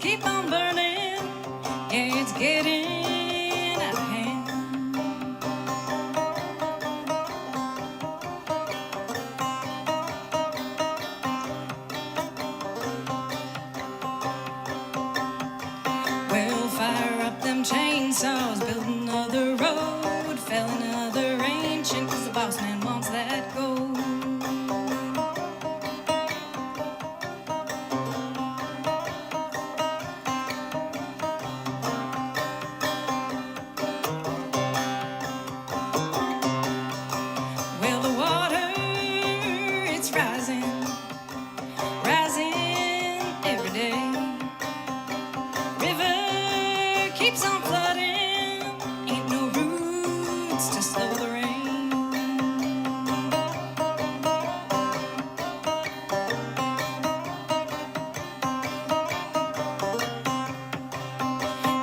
keep on burning. Yeah, it's getting out of hand. Well, fire up them chainsaws, build another road, fell another ancient, 'cause the boss man wants that gold. Well, the water, it's rising, rising every day. River keeps on flooding, ain't no roots to slow the rain.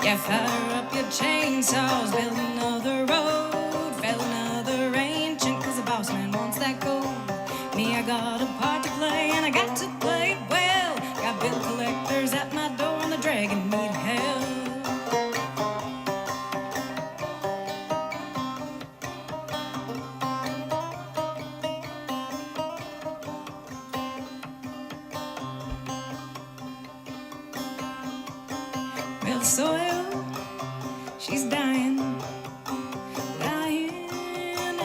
Yeah, fire up your chainsaws, build another road, fell another ancient, 'cause the boss man wants that gold. Me, I got a part to play, and I got to play it well. Got bill collectors at my door, and they're dragging me to hell. Well, the soil, she's dying, dying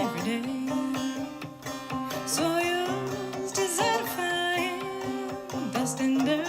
every day. Soil's desertifying, dust and dirt